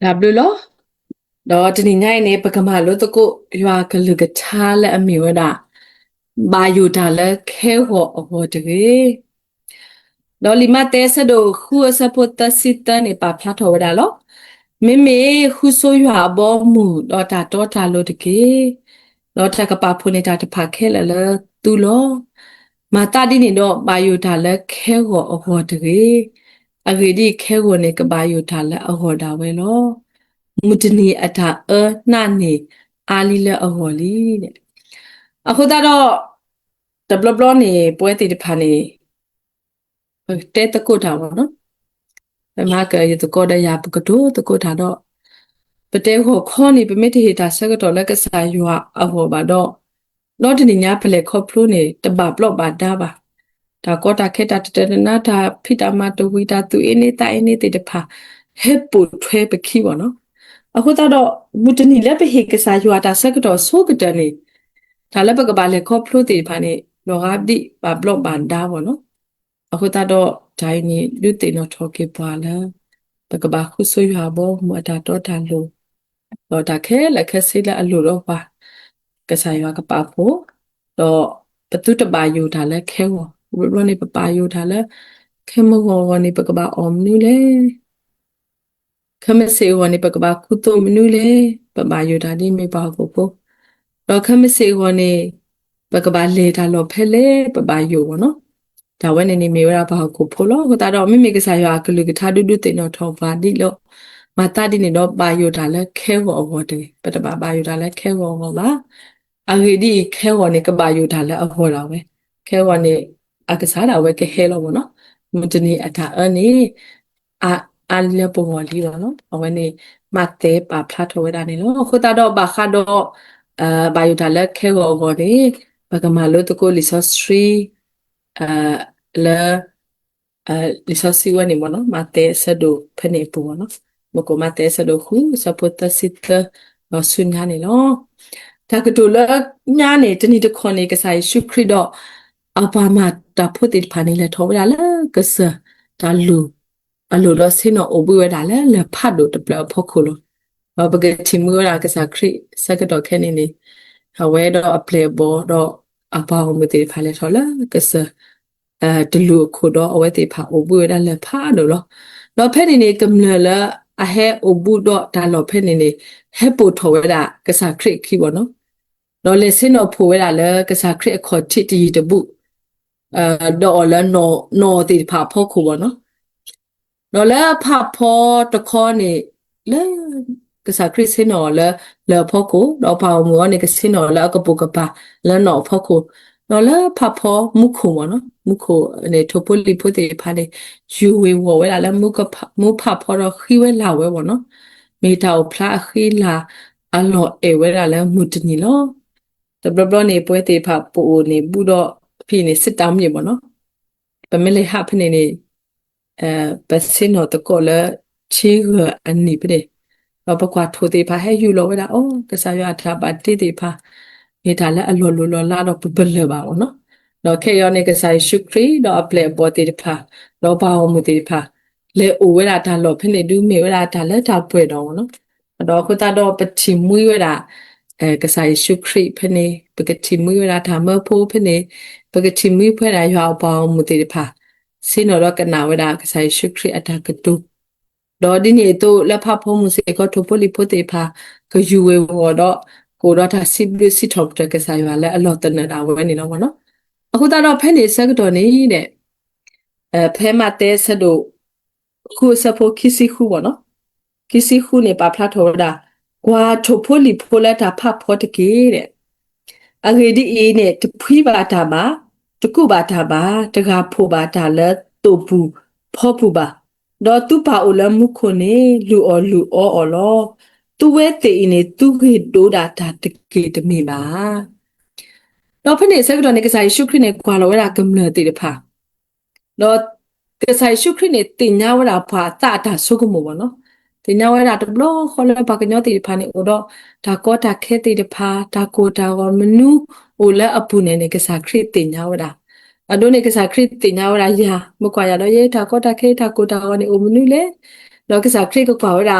ဒါဘလို့လောတော့ဒီညနေပကမာလို့တကုရွာကလူကချာလဲအမီဝဒဘာယူတာလဲခဲဟောအဟောတကေတော့လီမတဲဆဒိုခုစပတ်တစစ်တနေပါဖလာထောဝဒါလောမေမေခုဆိုရွာဘောမူတော့တာလို့တကေတော့တကပါဖုန်နေတာတဖာခဲလဲလဲသူလောမာတာဒီနေတော့ဘာယူတာလဲခဲဟောအဟောတကေအဂေဒီခဲဟောနေကဘာယူတာလဲအဟောတာဝဲလော မူတနီအထာနှနေအာလီလအဟော်လီတဲ့အခုတော့ဒဘလဘလနေပွဲတီတဖာနေတဲတကုတာပေါ့နော်ဘမကရတကောဒရပကတိုတကုတာတော့ပတဲဟောခေါနေပမေတီဟတာဆက်ကတော့လက်ကစားယူအဟောပါတော့ဒီညဖလေခေါပလို့နေတပပလော့ပါဒါပါဒါကောတာခေတာတတနာတာဖိတာမတဝီတာသူအင်းနေတာအင်းနေတဖာဟက်ပူထွဲပခိပေါ့နော်အခုတော့မူတနီလည်းပဲဟေကစားယူတာဆက်ကတော့ဆိုကတနေဒါလည်းပကပါလေခေါပလို့တေဖာနေလောကပ်ဒီပါဘလော့ပါဒါပေါ့နော်အခုတော့ဒိုင်းနေလူတေနော်ထော်ကေပွာလာပကပါခုဆွေရဘောမတာတော့တာလို့တော့တာခဲလက်ခဲစိလက်အလိုတော့ပါကစားရကပါဖို့တော့ပတုတပါယူတာလဲခဲဝဘရနေပပါယူတာလဲခဲမဝဝနေပကပါအော်မနူလေခမစေဝနေပကပါခုတုမနူလေပပါယူတာဒီမေပါဖို့ဖို့တော့ခမစေဝနေပကပါလေတာလို့ဖဲလေပပါယူဝနော်ဒါဝဲနေနေမေရပါကိုဖိုလို့ဟိုတာတော့မိမိကစားရအကလူကထားဒုဒုတင်တော့ထောပါဒီလို့မတာဒီနေတော့ပါယူတာလဲခဲဝအဝတယ်ပတပါယူတာလဲခဲဝဟောပါအဂေဒီခဲဝနေကပါယူတာလဲအဟောတာပဲခဲဝနေအကစားတာဝဲကဟဲလို့ဘောနော်မတနီအတာအနေအာအလပုံဝလီတော့နော်အဝဲနေမတဲပါဖလာထောဝဲတာနေလို့ဟိုတာတော့ဘာခါတော့ဘာယူတာလဲခဲဝဟောနေဘကမာလို့တကိုလီဆော့စထရီအာလာလီဆောစီဝနေမနော်မတဲဆဒိုဖနေပူနော်မကိုမတဲဆဒိုခုစပတ်တစစ်တဆွညာနေနော်ဒါကတူလညာနေတနီတခွန်နေကဆိုင်ရှုခရစ်တော့အပါမတာဖို့တိဖာနေလေထောရလာကစဒါလူအလိုတော့စင်းတော့အဘွေးဒါလဲလေဖတ်လို့တပလဖို့ခုလို့ဘကတိမူရာကစားခရစ်စကတော့ခဲနေနေဟဝဲတော့အပလေဘောတော့အပါမတိဖာလေထောလာကစတလူခုတော့အဝဲတိဖာအဘွေးဒါလဲဖတ်လို့တော့ဖဲနေနေကမလလအဟဲအဘုတော့ဒါလောဖဲနေနေဟဲပိုထောဝဲတာကစားခရစ်ခီဘောနော်တော့လေစင်တော့ဖိုးဝဲတာလဲကစားခရစ်အခေါ်ချစ်တီတပုတော့လဲနော်တိဖာဖို့ခုဘောနော်တော့လဲဖာဖို့တခေါ်နေလဲကစားခရစ်စင်နော်လဲဖို့ခုတော့ပါမောနေကစင်နော်လဲကပုကပါလဲနော်ဖို့ခုတော့လဲဖာဖို့မုခုဘောနော်မုခုနေထပိုလီဖိုတေဖာလေယူဝေဝဲတာလဲမုဖာဖို့တော့ခီဝဲလာဝဲဘောနော်မေတာဖလာခီလာအလောအေဝဲတာလဲမုတနီလောတဘလနေပွဲတေဖပိုနေဘူးတော့ဖိနေစစ်တောင်းမြေပေါ့နော်ပမလေးဟာဖနေနေပစင်တော့တကောလချီကအနိပဒေတော့ဘကွာထိုတေဖဟဲယူလောဝဲတာအော်ကစားရတာပါတေတေဖနေတာလဲအလောလောလာတော့ပလပါဘောနော်တော့ခေယောနေကစားရှုခရီတော့အပလေပေါ်တေဖတော့ဘာဝမှုတေဖလေအိုဝဲတာဒါလောဖနေဒူးမေဝဲတာဒါလဲဒါပွဲတော့နော်တော့ခုတာတော့ပတိမွေးဝဲတာကစားရှုခရိဖနေပကတိမွေးရတာမဖိုးဖနေပကတိမွေးဖွဲ့တာရွာပေါင်းမူတေဖာစင်တော့ကနာဝဒကစားရှုခရိအတာကတုတော့ဒီနေ့တော့လက်ဖဖို့မှုစေကထပိုလီပိုတေဖာကယူဝေဝတော့ကိုတော့တာစစ်ဘစစ်ထောက်တကစားရွာလဲအလောတနေတာဝဲနေတော့ဗောနော်အခုတော့ဖဲနေဆက်တော့နေတဲ့ဖဲမတဲဆက်တော့ခုစဖို့ခီစီခုဗောနော်ခီစီခုနေပါဖလာထောတာကွာထဖိုလီဖိုလက်တာဖဖို့တကေတဲ့အငေဒီအေးနဲ့တဖွီးပါတာပါတကုပါတာပါတကားဖို့ပါတာလဲတူပူဖောပူပါတော့သူပါအိုလမှုခုနေလူအောလောသူဝဲတေးနေသူခေတိုးတာတကေတမီပါတော့ဖနေစကတော့နေကစားရှုခရနေကွာလောဝဲတာကမ္လတေးတဖာတော့ကစားရှုခရနေတင်ညာဝဲတာဖာတာဆုကမောဘောနော်တင်ညာဝဲတာတဘလခေါ်လဲပါကညောတေးဖာနေတော့ဒါကောတာခဲတေးတဖာဒါကိုတာဝမနူအိုလဲအပူနေကစားခရတင်ညာဝဲတာအဒိုနေကစားခရတင်ညာဝဲတာယာမကွာရတော့ရေဒါကောတာခဲဒါကိုတာဝနေအိုမနူလေတော့ကစားခရကကွာဝဲတာ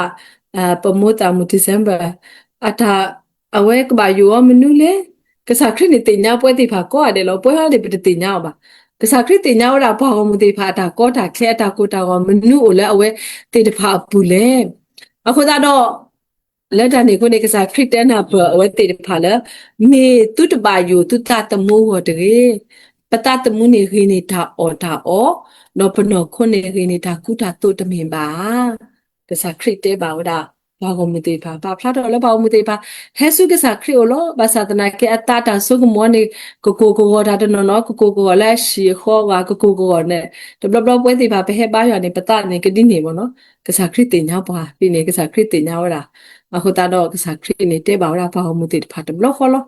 promote mu December ata awe ka ba yo menu le ka sa khrit ni tinya pwe ti pha ko ade lo pwe ha de ti tinya ba ka sa khrit tinya ora ba ho mu ti pha ta ko ta khle ta ko ta ko menu o le awe ti de pha pu le akho ta do လက်တန်နေကိုနေကစားခရစ်တန်နာဘဝတေဖာလမေတုတဘာယုတုတတမိုးဟောတရေပတတမှုနေခင်းနေတာအော်တာအော်နော်ပနောခွနေခင်းနေတာကုတာတုတမင်ပါကစားခရစ်တဲပါဝဒဘာကမတေဖာဘာဖလာတော့လည်းဘာမတေဖာဟဲဆုကစားခရစ်လောဘာသာတနာကေအတတာဆုကမောနေကိုဒါတနော်ကိုလည်းရှီခေါ်ဝါကိုနဲ့တဘလပွဲတေဖာဘဲဘာရနေပတနေကတိနေဘောနော်ကစားခရစ်တင်ညာပါပြီးနေကစားခရစ်တင်ညာဝဒအခုတာတော့ကစားခရစ်နေတဲ့ပါဝါဘာမှုတေဖာတဘလခေါ်လို့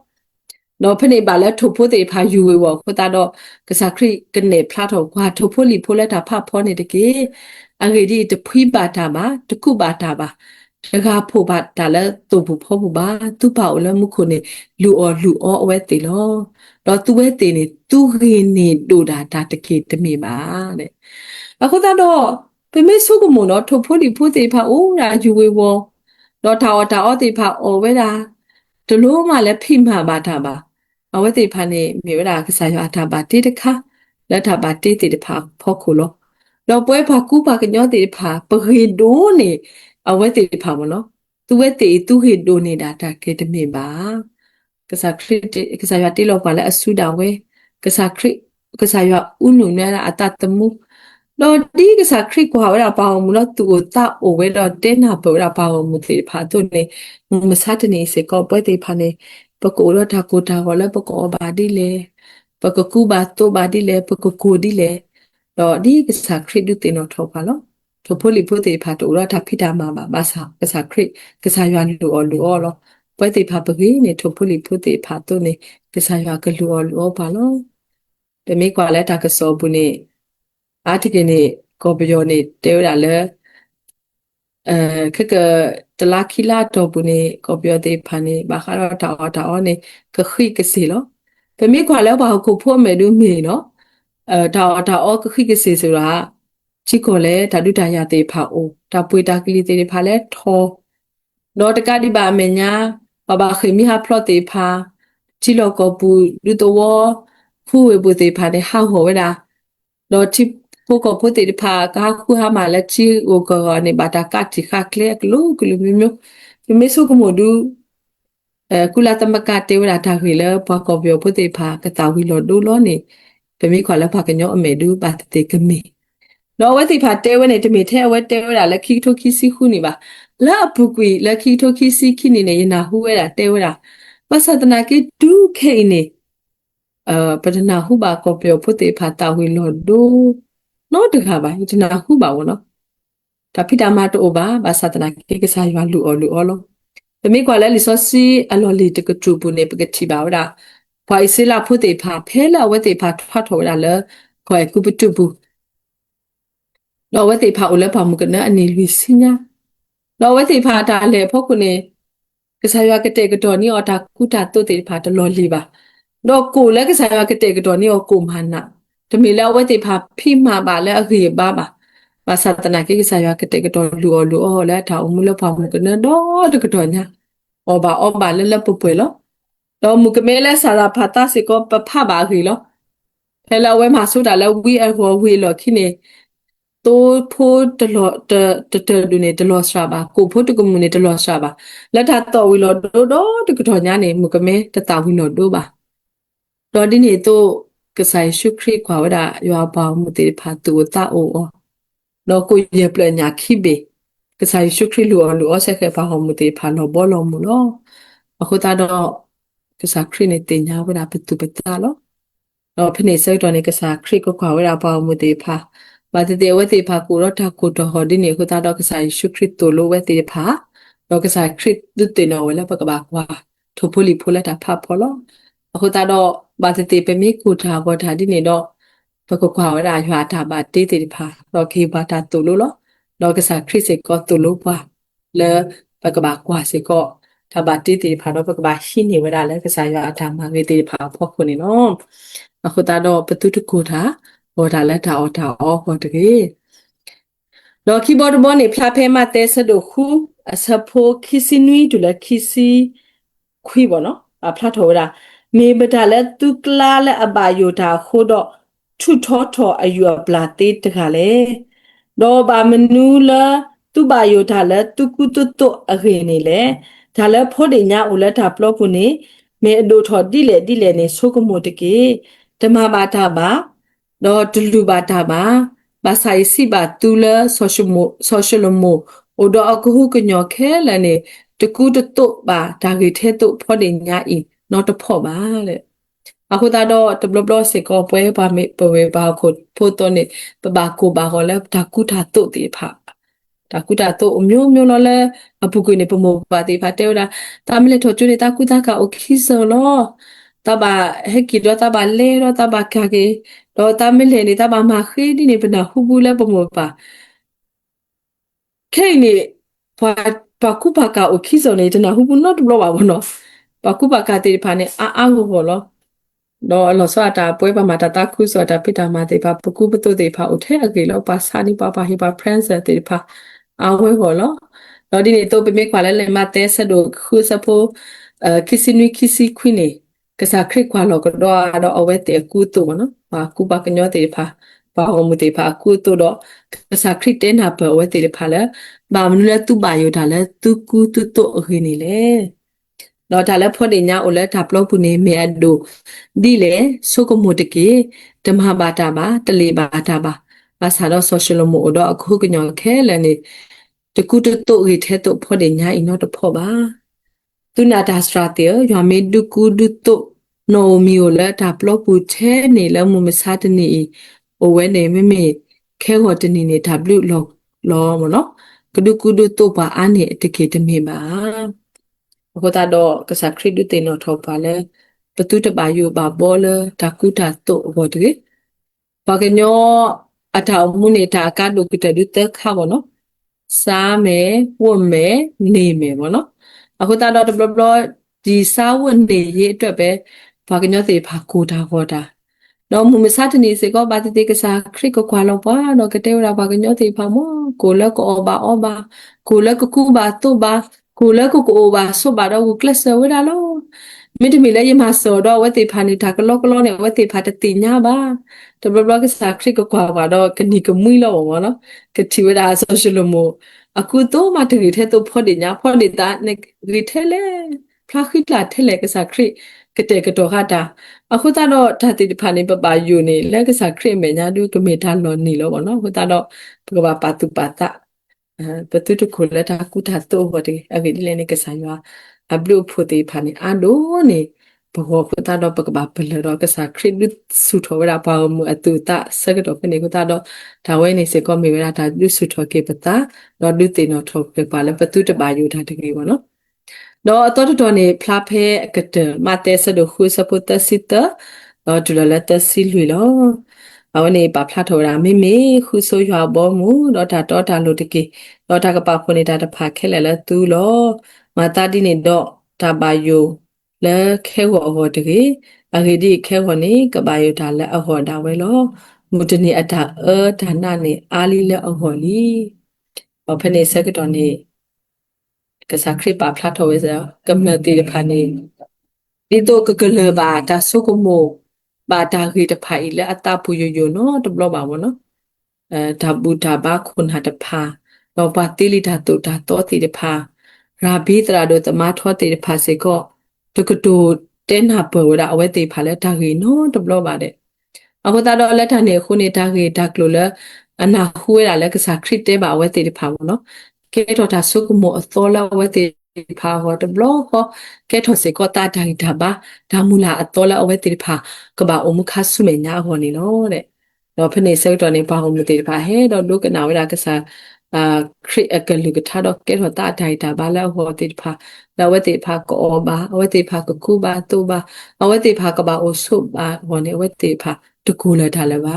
တော့ဖနေပါလဲထုတ်ဖို့တေဖာယူဝေဝခုတာတော့ကစားခရစ်ကနေဖလာတော့ကွာထုတ်ဖို့လီဖို့လက်တာဖဖောနေတကေအဂေဒီတဖွိပါတာပါတခုပါတာပါတကားဖို့ပါဒါလဲတူဖို့ဖို့ပါသူ့ပါအလဲမှုခုနေလူအောအဝဲတေလောတော့သူဝဲတေနေသူခင်းနေတို့တာဒါတကေတမေပါတဲ့အခုတော့ပမေဆုကမနော်ထုတ်ဖို့လီဖို့တေဖာအိုးရာယူဝေဝတော့တာအောတေဖာအော်ဝဲတာတလို့မှလည်းဖိမှပါတာပါအဝဲတေဖာနေမြေဝဒကစားရတာပါတေတခါလက်တာပါတေတဖာဖောက်ခုလောတော့ပွဲဖာကူပါကညောတေဖာပခေဒိုးနေအဝဲတေဖာမနော်သူဝဲတေသူဟေဒိုးနေတာတာကေတမေပါကစားခရစ်ကစားရတေလောပါလဲအဆူတာဝဲကစားခရစ်ကစားရဥနုနဲအတတမှုတော့ဒီကစားခရစ်ကွာဝဲပါအောင်မလို့သူကိုတအိုဝဲတော့တဲနာပေါ်တာပါအောင်မတေဖာသူနေမစားတနေစေကောပွဲတေဖာနေပကိုတော့တာကိုတာကိုလည်းပကောဘာဒီလေပကကူဘာတော့ဘာဒီလေပကကိုဒီလေတော့ဒီကစားခရစ်ဒုတင်တော့ထောက်ပါလို့ထိုဖို့လီဖို့တေဖာတော့တာဖိတာမှာပါဘာသာကစားခရစ်ကစားရွာလူအော်လို့ပွဲတေဖာပကြီးနေထိုဖို့လီဖို့တေဖာတော့နေကစားရွာကလူအော်ပါလို့တမေကွာလဲတာကစောဘူးနေအာတိကနေကောပယောနေတဲရလဲခက်ကတလာခီလာတော့ဘူးနေကောပြောတဲ့ဖာနေဘာခါတော့တာအောနေခခိကစီလောပမေခွာလဲဘာကိုဖို့မယ်လို့မေနော်တာအောခခိကစီဆိုတာချီကိုလဲဓာတုတရာတေဖာအိုတာပွေတာကလီတေဖာလဲထောတော့တကတိပါမညာဘာခေမီဟာဖလော့တေဖာချီလောကောပူလူတော်ဖူဝေပူတေဖာနေဟောက်ဟောဝဲတာတော့ချီဖို့ကိုဖို့တေဖာကာခုဟာမလက်ချီဟိုကောနေဘာတာကတိခါကလေကလူမျိုးမေဆုကမိုဒူကုလာတမကတေဝရာတာခေလဘကောပြောဖို့တေဖာကတာဝီလောဒူလောနေပမေခွာလဖာကညောအမေဒူပါတေကမေလောဝတိဖာတေဝနေတမေထဲဝဲတေဝရာလက်ခိထိုခိစီခုနေပါလာပုကွေလက်ခိထိုခိစီခိနေနေယနာဟူဝဲတာတေဝရာပသဒနာကေဒုခေနေပဒနာဟုပါကောပြောဖို့တေဖာတာဝီလောဒူနော်တခါပါဒီနာဟုပါဝနော်ဒါဖိတာမတိုဘာဘာသဒနာကေကစားရွာလူအော်လောတမေကွာလဲလီစောစီအလော်လီတကထူပူနေပကတိပါဝဒါခွာအစလာဖို့တေဖာဖဲလာဝဲတေဖာဖတ်ထော်ရလဲခွာကူပတူဘူးလောဝဲတေဖာအိုလဲပါမကနအနေလူစညာလောဝဲတေဖာတာလဲဖို့ကုနေကစားရွာကတဲ့ကတော်နီအော်တာကုတာတုတ်တေဖာတလော်လီပါတော့ကိုလဲကစားရွာကတဲ့ကတော်နီအော်ကိုမနာတမီလာဝဲတေဖာဖိမာပါလဲအခေပါပါဘာသာတနာကေကစားရွာကတဲ့ကတော်လူအော်လဲတာအမှုလဖာမကနတော့တကတော်ညာအော်ဘာလဲပပွေလောတော့မူကမဲလဲစာရာဖာတာစီကိုပဖပါခေလောဖဲလာဝဲမှာဆိုတာလဲဝီအဟောဝီလောခိနေတိုးဖို့တလောဒူနေတလောစရာပါကိုဖို့တကမှုနေတလောစရာပါလက်ထတော်ဝီလောတော့တကတော်ညာနေမူကမဲတတာဝီလောတို့ပါတော့ဒီနေတော့ကဆိုင်ရှုခရစ်ခွာဝဒရွာပေါမှုတေဖာတူတာအိုတော့ကိုရပလညာခိဘေကဆိုင်ရှုခရစ်လူဆက်ခဲပါဟမှုတေဖာလောဘောလောမှုလောအခုတော့ကစားခရစ်နေတင်ညာဝဒပတူပတာလောတော့ဖနေစေတော်နေကစားခရစ်ကိုခွာဝဒပေါမှုတေဖာဘာတေဝတေဖာကိုတော့တာကိုတော့ဟောဒီနေခုတော့ကစားရှုခရစ်တိုလိုဝဲတေဖာတော့ကစားခရစ်ဒုတေနော်ဝဲလပကဘာကွာထိုဖိုလီဖိုလက်တာဖာဖော်လောအခုတော့ဘာတေပမေကိုတာဘောတာဒီနေတော့ဘကကွာဝဒရွာတာပါတေတေဖာတော့ခေဘာတာတိုလိုလောတော့ကစားခရစ်စေကောတိုလိုပွားလဲဘကဘာကွာစေကောဒါပါတေဖာတော့ဘကဘာရှိနေဝဒလဲကစားရွာအထာမှာငေတေဖာဖောက်ခုနေနော်အခုတော့ပတုတကူတာဘောတာလက်တာအော်ဟောတကေ တော့ keyboard ဘောနေဖျားဖဲမှာတဲဆဒိုခုအစဖိုခီစီနွီတူလခီစီခွီဘောနော်အဖလာထော်ရာမေဘတာလဲသူကလာလဲအဘာယိုတာခိုးတော့ထုထောထောအယူပလာတေးတခါလေတော့ဘာမနူးလာသူဘာယိုတာလဲသူကုတုတုအခေနေလေဒါလဲဖို့တွေညာဦးလဲတာပလော့ပုန်နေမေအဒိုထော်တိလေနေဆိုကမိုတကေဓမ္မဘာတာပါတော့ဒလူဘာတာပါဘာဆိုင်စီဘာတူလာဆိုရှယ်မိုအိုတော့အခုကညောခဲလနေတကူတတုပါဒါကြီးထဲတုဖို့တွေညာဤတော့တဖို့ပါတဲ့အခုတော့တဘလဘလစေကောပွဲပါမေပွဲပါခုဖို့တော့နေပဘာကိုပါခေါ်လဲဒါကူတာတုတိဖာဒါကူတာတုအမျိုးမျိုးတော့လဲအပုကွေနေပမောပါတိဖာတဲဝတာတာမလက်ထောကျွနေတာကူတာကအိုခိဆောလောတဘာဟက်ကီတော့တဘာလေတော့တဘာခါကေတော့တာမလက်နေတဘာမခေဒီနေပနာဟူဘူးလဲပမောပါခဲနေပါကူပါကအိုခိဆောနေတနာဟူဘူးတော့ဘလပါဘောနော်ပါကူပါကတိဖာနေအာဟူဘောလောတော့လောစတာပွဲပါမှာတခုဆိုတာပိတာမှာတေပါပကူပတုတေဖာအထဲအကေလောပါစာနိပါပါဟိပါဖရန့်တေဖာအဝဲဟောလောတော့ဒီနေ့တော့ပြမေခွာလဲလဲမတဲဆဒိုခုစဖိုခီစီနွီခီစီခွီနေကစားခရစ်ခွာလောကတော့အဝဲတေကူတူမနော်ပါကူပါကညောတေဖာပါဟောမတေဖာကူတူတော့ကစားခရစ်တဲနာပဝဲတေဖာလဲဘာမနူလဲသူပါယောတာလဲသူကူတူတူအခေနေလေတော့ဒါလည်းဖွင့်နေညာအိုလဲဒါဘလော့ပူနေမြေအဒိုဒီလေဆုကမိုတကေဓမ္မဘာတာပါတလေဘာတာပါဘာသာတော့ social မို့တော့အခုကညောခဲလဲနေတကူတတုတ်ဟိထဲတုတ်ဖွင့်နေညာအင်းတော့တဖို့ပါသူနာဒါစထရာတေယမေဒုကူဒုတုနိုမီယိုလဲဒါဘလော့ပူထဲနေလဲမမစားတနေအိုဝဲနေမေခဲဟောတနေနေ W လောမနော်ကဒုကူဒုတုတ်ပါအားနေတကေတမေပါအခုတော့ကစားခရစ်ဒူတင်တော့ထောက်ပါလဲပတူတပါယူပါဘောလဒါကူတာတော့ဘောတကေဘာကညောအထောင်မှုနေတာကဒုကတဒုတခါဘောနော်စားမယ်ဝတ်မယ်နေမယ်ဘောနော်အခုတော့ဘလဘလဒီစားဝတ်နေရေးအတွက်ပဲဘာကညောသေးဖာကိုတာဟောတာတော့မူမစားတနေစေကောဘာတိကစားခရစ်ကိုခွာလို့ပါတော့ကတဲ့ရာဘာကညောသေးဖာမောကိုလည်းကိုအောဘာကိုလည်းကကူဘာတော့ဘာကိုလည်းကိုဘာဆိုဘာတော့ကလစ်ဝဲတာလို့မိတမီလည်းရမစောတော့ဝဲတေဖာနေတာကလောကလောနဲ့ဝဲတေဖာတတိညာပါတဘလကစားခရစ်ကိုခွာပါတော့ကနီကမွီလို့ဘောနော်ကတိဝဲတာဆိုရှယ်လိုမိုအခုတော့မတရီထဲတော့ဖော်နေညာဖော်နေတာနေရီထဲလေဖလာခိတလာထဲလေကစားခရစ်ကတဲ့ကတော့ဟာတာအခုတော့ဓာတိတဖာနေပပယူနေလက်ကစားခရစ်မေညာဒုကမေတာလောနေလို့ဘောနော်အခုတော့ဘကပါတူပါတာပတူတခုလက်တာကုတာတော့ဟောဒီအဝိဒီလည်းနေကစားရွာအဘလို့ဖို့တေဖာနေအဒိုနေဘောခုတာတော့ပကပါဘလတော့ကစားခရစ်စုထောရပါမှုအတူတာစကတော့ကနေခုတာတော့ဒါဝဲနေစေကောမေဝရတာလူစုထောကေပတာတော့လူတေနော်ထောကေပါလဲပတူတပါယူတာတကယ်ပေါ့နော်တော့အတော်နေဖလားဖဲကတမတဲဆဒခုစပုတစစ်တတော့ဒူလလက်တစီလွေလောအဝနေပါဖလားထော်ရာမေခုဆိုရွာဘောမူတော့တာလို့တကေတော့တာကပါဖွနေတာတဖာခဲလဲလဲသူလောမတာဒီနေတော့တာပါယိုလဲခဲဟောဟောတကေအဂေဒီခဲဟောနေကပါယိုတာလဲအဟောတာဝဲလောမူတနေအတာဒါနနေအာလီလဲအဟောလီဘာဖနေစကတော့နေကစားခရစ်ပါဖလာထော်ဝဲစကမ္မတိတဖာနေဒီတော့ကကလဘာတာဆုကမိုဘာတာဂီတဖာile အတာပူယယနော်တဘလပါဘောနော်ဒါဘူတာဘာခွန်ဟာတဖာတော့ပါတိလိတာတုတာတော့တိတဖာရာဘီတရာတို့တမထောတိတဖာစေကောတကတူတဲနာပေါ်ရအဝဲတိဖာလဲတာဂီနော်တဘလပါတဲ့အခုတော့လက်ထနေခုနေတာဂီဒါကလိုလဲအနာဟွေးရလဲကစားခရစ်တဲပါအဝဲတိတဖာဘောနော်ကဲတော့ဒါဆုကမိုအသောလာဝဲတိဖာဟောတဘလောဟောကဲထောစေကောတာတိုင်တာပါဒါမူလာအတော်လာအဝဲတိဖာကဘာအမှုခါဆုမေညာဟောနေလို့တဲ့တော့ဖနေစေတော်နေပါဟောမတိဖာဟဲတော့လုကနာဝရကစားခရစ်အကလူကထားတော့ကဲထောတာတိုင်တာဘာလဲဟောတိဖာလာဝဲတိဖာကောဘာအဝဲတိဖာကကူဘာတူဘာအဝဲတိဖာကဘာအိုဆုဘာဟောနေဝဲတိဖာတကူလာထားလဲပါ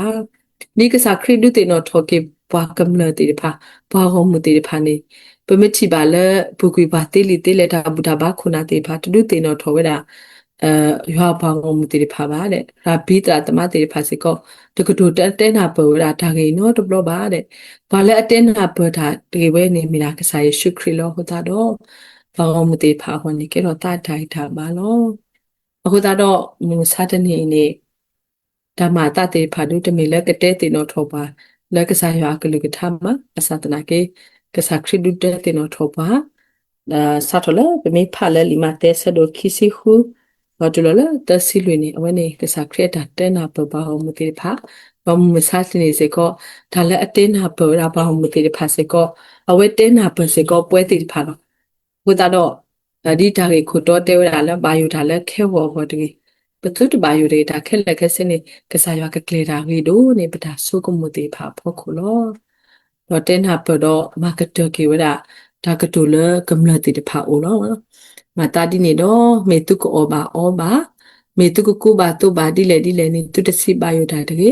ဒီကစားခရစ်ဒုတေနော်ထောကေဘာကမ္လတိဖာဘာဟောမတိဖာနေပမချီပါလဲဘူကွေပါတေလီတေလက်တာဘူတာဘာခုနာတေဖာတူတေနော်ထောဝဲတာ ရွာပေါင်းမူတီဖာပါတဲ့ရာဘီတာတမတီဖာစီကောတကတူတဲနာပေါ်ရာဒါကေနော်တဘလပါတဲ့ဘာလဲအတဲနာပေါ်တာဒီဝဲနေမိလားကစားရရှုခရီလောဟိုတာတော့ပေါင်းမူတီဖာဟောနေကေတော့တာထိုင်တာပါလောအခုတော့မူစားတဲ့နေနေဒါမှတတေဖာဒုတမီလက်ကတဲတင်တော့ထောပါလက်ကစားရွာကလူကထမအစတနာကေကစားခရီဒုတဲတင်တော့ထောပါစာထလပမေဖာလဲလီမာတဲဆဒိုခီစီခုဘာတူလလတဆီလွေနေအဝနေကစားခရတာတဲနာပပဟောမတေဖာဘာမစားစနေစေကောဒါလည်းအတင်းနာပရာဘာမတေဖာစေကောအဝဲတဲနာပစေကောပွဲတေဖာတော့ဘုဒ္ဓတော့ဒီတာကေခုတော့တဲဝရလည်းဘာယူတာလည်းခဲဝဘောတကြီးပသူတဘာယူတွေဒါခက်လက်ခက်စနေကစားရွာကကလေတာဝီတို့နေပဒါဆုကမတေဖာဖို့ခုလောတော့တဲနာပတော့မာကတကေဝရဒါကတူလကမ္လတိတဖာအိုလောမတာဒီနေတော့မေတုကိုဩဘာမေတုကိုဘာတုဘာဒီလေနေတုတစီဘာယိုတာတကေ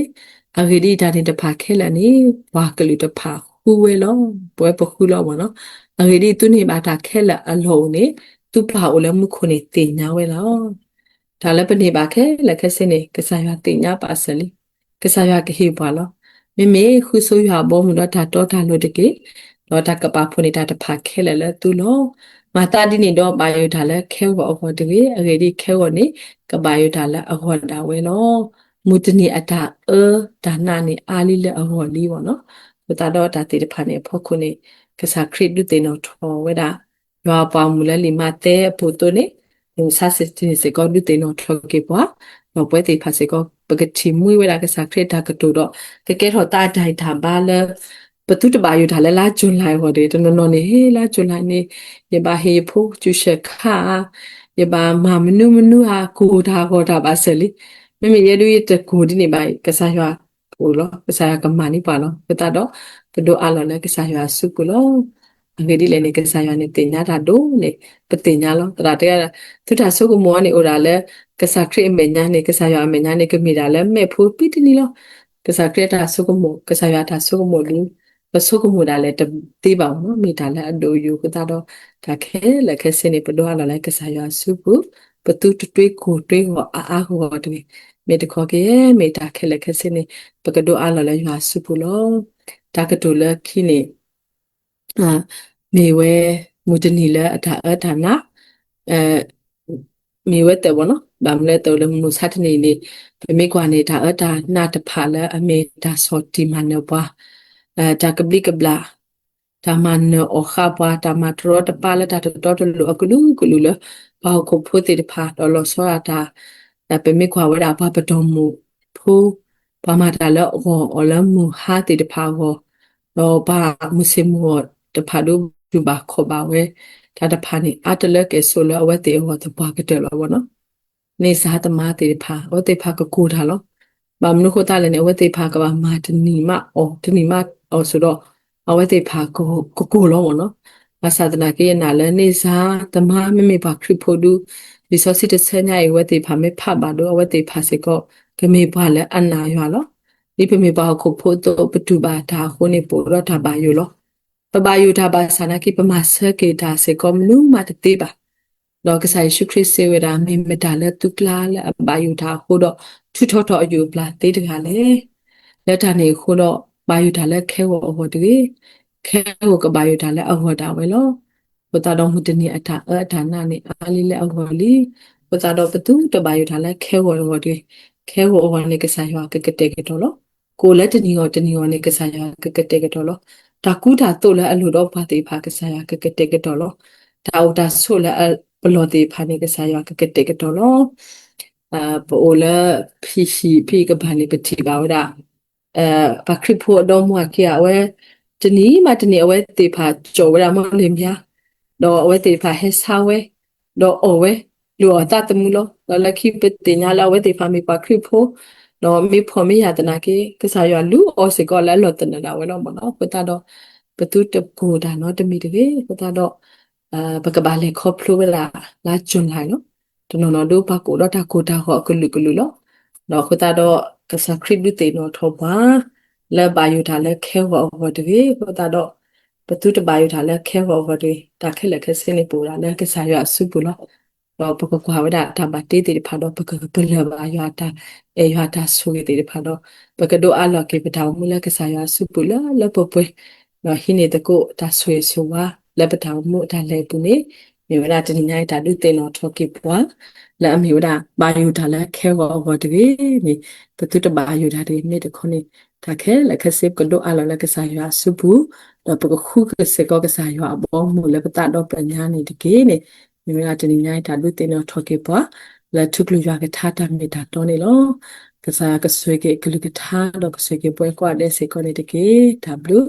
အဂေဒီဒါနေတဖာခဲလနေဝါကလူတဖာဟူဝဲလောပွဲပခုလောဘောနော်အဂေဒီသူနေဘာတာခဲလအလုံးနေသူဖာအိုလမှုခုနေတင်ညာဝဲလောဒါလည်းပနေပါခဲလက်ခက်စင်းနေကစားရတင်ညာပါစလီကစားရကဟေပါလောမေခုဆိုရဘောမှုတော့ဒါတော့ဒါလို့တကေတော့ဒါကပါဖုန်နေတာတဖာခဲလဲသူလောမာတာဒီနေတော့ဘာယုဒါလဲခဲဝအခေါ်တကေအရေဒီခဲဝနေကဘာယုဒါလဲအခေါ်တာဝဲနော်မူတနီအတာဒါနာနေအာလီလဲအခေါ်လီပေါ့နော်ဘုတာတော့ဒါတေတဖာနေဖို့ခုနေကစားခရစ်ဒုတေနော်ထောဝဲတာရွာပေါမူလဲလီမာတဲပိုတိုနေဟိုဆာစစ်တင်စေကောဒုတေနော်ထောကေပွားတော့ပွဲတေဖာစေကောပကတိမွေးဝဲတာကစားခရစ်တာကတူတော့ကဲထောတာဒိုင်တာဘာလဲပတုတဘာယူဒါလဲလာဂျွန်လိုက်ဟောတယ်တနော်နေဟေးလာဂျွန်လိုက်နေရပါဟေဖို့ကျူရှက်ခါရပါမနုဟာကိုဒါဟောတာပါစလီမေရလူရတကိုဒီနေပါကစားရွာဟိုလောကစားကမာနီပါလောပတတော့ပဒိုအလောလဲကစားရွာစုကိုလောအငယ်ဒီလည်းနေကစားရွာနေတင်ညာတာတို့နေပတင်ညာလောတရာတဲ့သူတာဆုကမောနေဩဒါလဲကစားခရစ်အမေညာနေကစားရွာအမေညာနေကမိတာလဲမဲ့ဖို့ပိတနီလောကစားခရစ်တာဆုကမောကစားရွာတာဆုကမောလူပစုကမှုဒါလည်းတေးပါဘူးနော်မိတာလည်းအတူယူကတော့ဒါခဲလက်ခဲစင်းနေပတော့လာလိုက်ကစားရစုဘူးပတူတွေးကိုတွေးဟောအားဟောတယ်မေတခေါ်ကေမေတာခဲလက်ခဲစင်းနေပကဒိုအားလာလဲရစုဘူးလောဒါကတူလက်ခိနေအာမေဝဲမူတနီလဲအထာနာအဲမေဝဲတဲ့ဘောနော်ဗမလဲတော်လဲမူsátနေနေမေကွာနေတာနာတဖာလဲအမေဒါစောတီမနဘွားဒါကဘလိကဘလာဒါမနောခါပွားဒါမထရတပါလတာတော်လူအကလူလဘာကိုဖို့တေဖာတော်လို့ဆောရတာဒါပေမဲ့ခွာဝရဘာပတော်မူဖိုးဘာမတာလောအလမူဟာတေတဖာဟောတော့ဘာမုစမဝတဖာတို့ဒီဘာခေါ်ပါဝဲဒါတဖာနေအတလကဲဆိုလောအဝဲတေဟောတပွားကတဲ့လောဘောနော်နေစားတမတေတဖာဟောတေဖာကကိုထားလောဘာမနုခတာလည်းနေဝဲတေဖာကဘာမာတနီမတနီမဆိုတော့အဝဲတေဖာကိုလောဘောနော်မဆာဒနာကေနာလည်းနေစားတမမေပါခရဖို့ဒူဒီစောစီတဆညာဝဲတေဖာမေဖပါတော့အဝဲတေဖာစေကောကမေပါလည်းအနာရွာလောဒီပမေပါခုဖို့တော့ပတူပါဒါခုနေပိုတော့တာပါယူလောပပါယူတာပါဆာနာကိပမဆကေတာစေကောမနုမတတေပါတော့ကဆိုင်ရှုခရစ်စေဝရာမေမတာလည်းတုကလာလည်းအပါယူတာခုတော့ထူထောအယူပလာတေးတကလည်းလက်တာနေခုတော့ပါယူတာလည်းခဲဝဟောတည်းခဲဝကပါယူတာလည်းအဟောတာပဲလို့ဘုတာတော်မှုတနည်းအထာနာနေအာလီလည်းအဟောလီဘုတာတော်ဘသူတပါယူတာလည်းခဲဝဟောတည်းခဲဝဟောနေကဆိုင်ရွာကတဲ့ကတော့လို့ကိုလည်းတနည်းရောနေကဆိုင်ရွာကတဲ့ကတော့လို့ဒါကူတာတို့လည်းအလိုတော့ပါသေးပါကဆိုင်ရွာကတဲ့ကတော့လို့ဒါဆိုလည်းဘလော်တေဖာနေကစားရကတဲ့ကတော့လို့ပိုလာဖီကဘာနေပတိပါဝဒပခရဖို့တော့မွာကရဝဲတနီးမတနီအဝဲတေဖာကြောဝရမလင်မြာတော့အဝဲတေဖာဟက်ဆာဝဲတော့အဝဲလူအတတမူလို့လခိပတိညာလာဝဲတေဖာမီပခရဖို့တော့မိဖို့မရတနာကေကစားရလူအော်စကောလဲလော်တနလာဝဲတော့မနော်ပတတော့ပတုတဘူဒါနော်တမီတကေပတတော့ဘကဘာလေခေါပလိုလာဂျွန်လိုက်နော်တနော်တို့ဘကိုတော့တာကိုတာဟောကလူလောတော့ခတာတော့ကစခရစ်ဒူတေနော်ထောပါလဲဘာယူတာလဲခဲဝဟောတကေခတာတော့ဘသူတဘာယူတာလဲခဲဝဟောတကေတာခဲလက်ခဲစင်းနေပူတာလဲကစားရအစုပူလော တော့ပကကွာဝဒတာဘာတေးတေဖာတော့ပကပလဘာယတာယတာဆူတေဖာတော့ပကဒိုအလောကေပတောင်မူလကဆာယစုပူလာလပပွဲနော်ဟိနေတကိုတာဆွေဆူဝါလက်ပတောင်မှုတာလေပူနေမြေဝဒတနိညာတာဒုတေနော်ထောကေပွားလာအမြေဝဒဘာယူတာလဲခဲဝဘောတကေနေပတုတဘာယူတာဒီနေတခုနေတာခဲလက်ခစစ်ကဒိုအလောလကဆာယစုပူတော့ပကခုကစကောကဆာယအဘောမှုလက်ပတာတော့ပညာနေတကေနေမြေဝဒတနိညာတာဒုတေနော်ထောကေပွားလက်ထုကလူရကထားတာမေတာတော့နေလောကစားကဆွေကေကလူကထားတော့ကဆွေကေပွဲကွာတဲ့စေကောနေတကေ W